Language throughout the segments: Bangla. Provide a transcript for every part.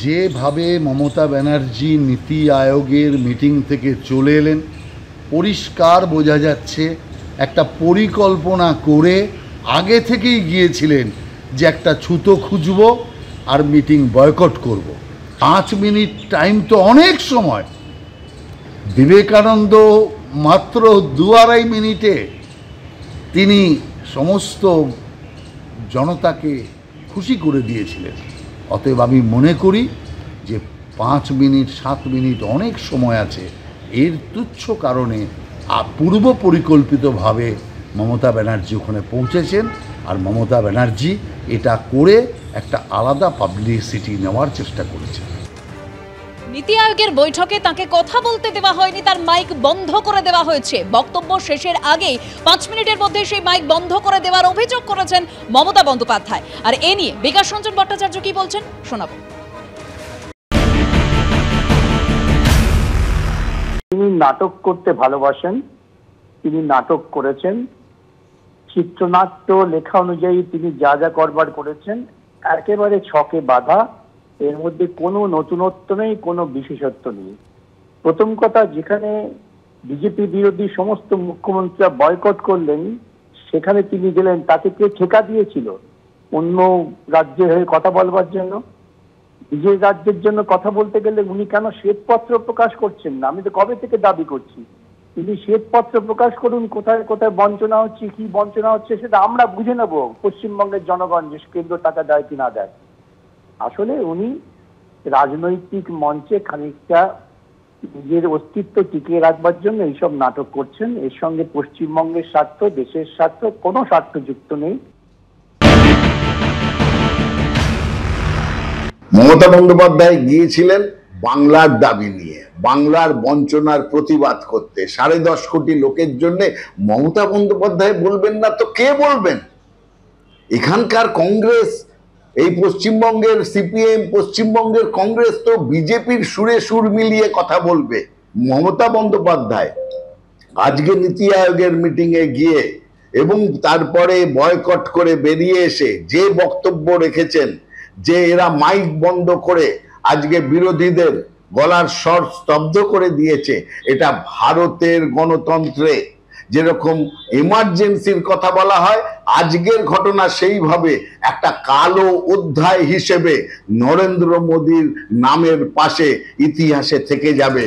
যেভাবে মমতা ব্যানার্জি নীতি আয়োগের মিটিং থেকে চলে এলেন, পরিষ্কার বোঝা যাচ্ছে একটা পরিকল্পনা করে আগে থেকেই গিয়েছিলেন যে একটা ছুতো খুঁজব আর মিটিং বয়কট করব। 5 মিনিট টাইম তো অনেক সময়। বিবেকানন্দ মাত্র 2-2.5 মিনিটে তিনি সমস্ত জনতাকে খুশি করে দিয়েছিলেন। অতএব আমি মনে করি যে 5 মিনিট 7 মিনিট অনেক সময় আছে, এর তুচ্ছ কারণে পূর্ব পরিকল্পিতভাবে মমতা ব্যানার্জি ওখানে পৌঁছেছেন। আর মমতা ব্যানার্জি এটা করে একটা আলাদা পাবলিসিটি নেওয়ার চেষ্টা করেছেন। নীতি আয়োগের বৈঠকে তাকে কথা বলতে দেওয়া হয়নি, তার মাইক বন্ধ করে দেওয়া হয়েছে। বক্তব্য শেষের আগেই 5 মিনিটের মধ্যে সেই মাইক বন্ধ করে দেওয়ার অভিযোগ করেছেন মমতা বন্দ্যোপাধ্যায়। আর এ নিয়ে বিকাশ রঞ্জন ভট্টাচার্য কি বলছেন শোনাবো। তিনি নাটক করতে ভালোবাসেন, তিনি নাটক করেছেন। চিত্রনাট্য লেখা অনুযায়ী তিনি যা যা করবার করেছেন একেবারে ছকে বাঁধা, এর মধ্যে কোনো নতুনত্ব নেই, কোনো বিশেষত্ব নেই। প্রথম কথা, যেখানে বিজেপি বিরোধী সমস্ত মুখ্যমন্ত্রীরা বয়কট করলেন সেখানে তিনি গেলেন, তাকে কে ঠেকা দিয়েছিল অন্য রাজ্যের হয়ে কথা বলবার জন্য? নিজের রাজ্যের জন্য কথা বলতে গেলে উনি কেন শ্বেতপত্র প্রকাশ করছেন না? আমি তো কবে থেকে দাবি করছি তিনি শ্বেতপত্র প্রকাশ করুন, কোথায় কোথায় বঞ্চনা হচ্ছে, কি বঞ্চনা হচ্ছে সেটা আমরা বুঝে নেব পশ্চিমবঙ্গের জনগণ, যে কেন্দ্র টাকা দেয় কি না দেয়। আসলে উনি রাজনৈতিক মঞ্চে খানিকটা নিজের অস্তিত্ব টিকিয়ে রাখবার জন্য এইসব নাটক করছেন। এর সঙ্গে পশ্চিমবঙ্গের স্বার্থ, দেশের স্বার্থ কোনো স্বার্থ যুক্ত নেই। মমতা বন্দ্যোপাধ্যায় গিয়েছিলেন বাংলার দাবি নিয়ে, বাংলার বঞ্চনার প্রতিবাদ করতে। 10.5 কোটি লোকের জন্য মমতা বন্দ্যোপাধ্যায় বলবেন না তো কে বলবেন? এখানকার কংগ্রেস, এই পশ্চিমবঙ্গের সিপিএম, পশ্চিমবঙ্গের কংগ্রেস তো বিজেপির সুরে সুর মিলিয়ে কথা বলবে। মমতা বন্দ্যোপাধ্যায় আজকে নীতি আয়োগের মিটিংয়ে গিয়ে এবং তারপরে বয়কট করে বেরিয়ে এসে যে বক্তব্য রেখেছেন যে এরা মাইক বন্ধ করে আজকে বিরোধীদের গলার স্বর স্তব্ধ করে দিয়েছে, এটা ভারতের গণতন্ত্রে যেরকম এমার্জেন্সির কথা বলা হয়, আজকের ঘটনা সেইভাবে একটা কালো অধ্যায় হিসেবে নরেন্দ্র মোদীর নামের পাশে ইতিহাসে থেকে যাবে।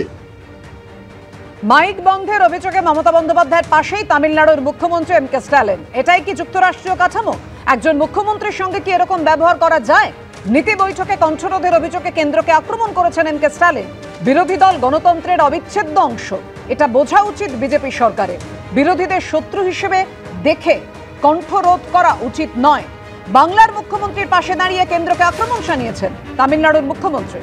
মাইক বন্ধের অভিযোগে মমতা বন্দ্যোপাধ্যায়ের পাশেই তামিলনাড়ুর মুখ্যমন্ত্রী এম.কে. স্ট্যালিন। এটাই কি যুক্তরাষ্ট্রীয় কাঠামো? একজন মুখ্যমন্ত্রীর সঙ্গে কি এরকম ব্যবহার করা যায়? নীতি বৈঠকে কণ্ঠরোধের অভিযোগে কেন্দ্রকে আক্রমণ করেছেন এম.কে. স্ট্যালিন। বিরোধী দল গণতন্ত্রের অবিচ্ছেদ্য অংশ, এটা বোঝা উচিত বিজেপি সরকারের। বিরোধীদের শত্রু হিসেবে দেখে কণ্ঠরোধ করা উচিত নয়। বাংলার মুখ্যমন্ত্রীর পাশে দাঁড়িয়ে কেন্দ্রকে আক্রমণ শানিয়েছেন তামিলনাড়ুর মুখ্যমন্ত্রী।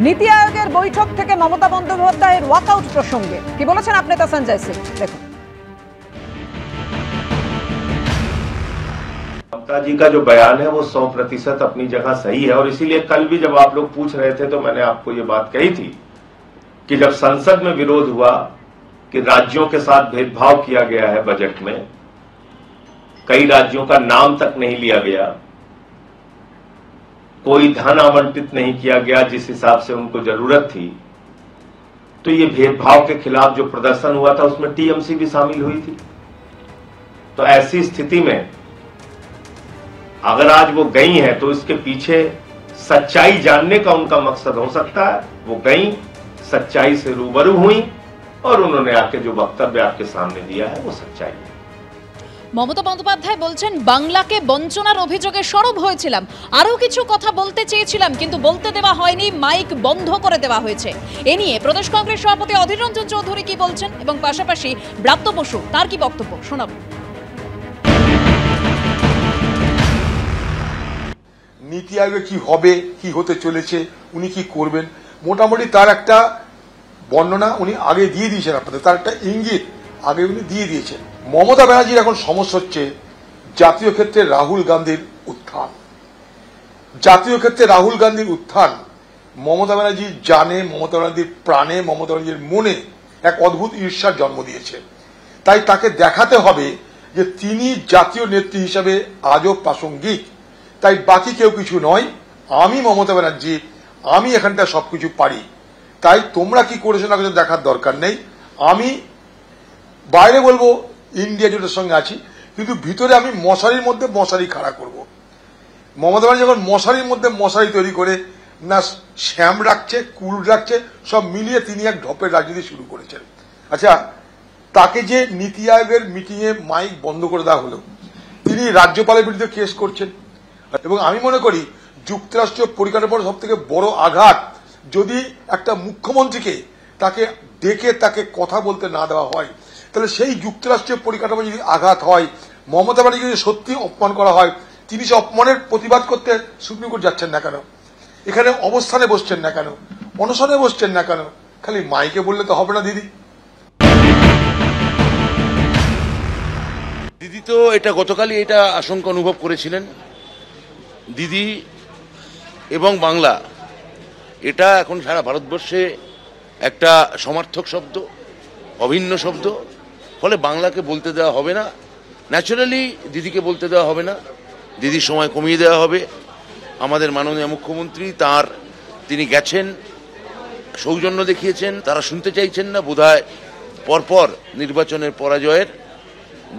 নীতি আয়োগের বৈঠক থেকে মমতা বন্দ্যোপাধ্যায়ের ওয়াকআউট প্রসঙ্গে কি বলেছেন আপনারা সঞ্জয় সিং দেখুন। ममता जी का जो बयान है वो 100% अपनी जगह सही है और इसीलिए कल भी जब आप लोग पूछ रहे थे तो मैंने आपको ये बात कही थी कि जब संसद में विरोध हुआ कि राज्यों के साथ भेदभाव किया गया है बजट में, कई राज्यों का नाम तक नहीं लिया गया, कोई धन आवंटित नहीं किया गया जिस हिसाब से उनको जरूरत थी, तो ये भेदभाव के खिलाफ जो प्रदर्शन हुआ था उसमें टीएमसी भी शामिल हुई थी। तो ऐसी स्थिति में अगर आज वो गई हैं तो इसके पीछे सच्चाई जानने का उनका मकसद हो सकता है। वो गई, सच्चाई से रूबरू हुई और उन्होंने आके जो वक्तव्य आपके सामने दिया है वो सच्चाई है। মমতা বন্দ্যোপাধ্যায় বলছেন, বাংলাকে বঞ্চনার অভিযোগে সরব হয়েছিলাম, আরো কিছু কথা বলতে চেয়েছিলাম কিন্তু বলতে দেওয়া হয়নি, মাইক বন্ধ করে দেওয়া হয়েছে। এ নিয়ে প্রদেশ কংগ্রেস সভাপতি অধীর রঞ্জন চৌধুরী কি বলছেন এবং পাশাপাশি ব্রাত্য বসু তার কি বক্তব্য শোনাবো। নীতি আয়োগে কি হবে, কি হতে চলেছে, উনি কি করবেন, মোটামুটি তার একটা বর্ণনা উনি আগে দিয়ে দিয়েছেন আপনাদের, তার একটা ইঙ্গিত আগে উনি দিয়ে দিয়েছেন। মমতা ব্যানার্জির এখন সমস্যা হচ্ছে জাতীয় ক্ষেত্রে রাহুল গান্ধীর উত্থান। জাতীয় ক্ষেত্রে রাহুল গান্ধীর উত্থান মমতা ব্যানার্জি জানে, মমতা ব্যানার্জির প্রাণে, মমতা ব্যানার্জির মনে এক অদ্ভুত ঈর্ষার জন্ম দিয়েছে। তাই তাকে দেখাতে হবে যে তিনি জাতীয় নেত্রী হিসাবে আজও প্রাসঙ্গিক, তাই বাকি কেউ কিছু নয়, আমি মমতা ব্যানার্জি, আমি এখানটা সবকিছু পারি। তাই তোমরা কি করেছো না কিছু দেখার দরকার নেই। আমি বাইরে বলবো ইন্ডিয়া জোটের সঙ্গে আছি, কিন্তু ভিতরে আমি মশারির মধ্যে মশারি খাড়া করব। মমতা ব্যানার্জি যখন মশারির মধ্যে মশারি তৈরি করে না শ্যাম রাখছে, কুল রাখছে, সব মিলিয়ে তিনি এক ঢপের রাজনীতি শুরু করেছেন। আচ্ছা, তাকে যে নীতি আয়োগের মিটিং এ মাইক বন্ধ করে দেওয়া হলো, তিনি রাজ্যপালের বিরুদ্ধে কেস করছেন। এবং আমি মনে করি যুক্তরাষ্ট্রীয় পরিকাঠামোর সব থেকে বড় আঘাত যদি একটা মুখ্যমন্ত্রীকে তাকে ডেকে তাকে কথা বলতে না দেওয়া হয়, তাহলে সেই যুক্তরাষ্ট্রীয় পরিকাঠামো যদি আঘাত হয়, মমতা ব্যানার্জি যদি সত্যি অপমান করা হয়, তিনি সে অপমানের প্রতিবাদ করতে সুপ্রিম কোর্ট যাচ্ছেন না কেন? এখানে অবস্থানে বসছেন না কেন? অনশনে বসছেন না কেন? খালি মাইকে বললে তো হবে না দিদি। দিদি তো এটা গতকালই এটা আশঙ্কা অনুভব করেছিলেন। দিদি এবং বাংলা এটা এখন সারা ভারতবর্ষে একটা সমার্থক শব্দ, অভিন্ন শব্দ। ফলে বাংলাকে বলতে দেওয়া হবে না, ন্যাচারালি দিদিকে বলতে দেওয়া হবে না, দিদির সময় কমিয়ে দেওয়া হবে। আমাদের মাননীয় মুখ্যমন্ত্রী তিনি গেছেন, সৌজন্য দেখিয়েছেন, তারা শুনতে চাইছেন না বোধহয়। পরপর নির্বাচনের পরাজয়ের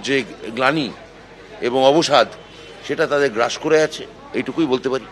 যে গ্লানি এবং অবসাদ সেটা তাদের গ্রাস করে আছে, এইটুকুই বলতে পারি।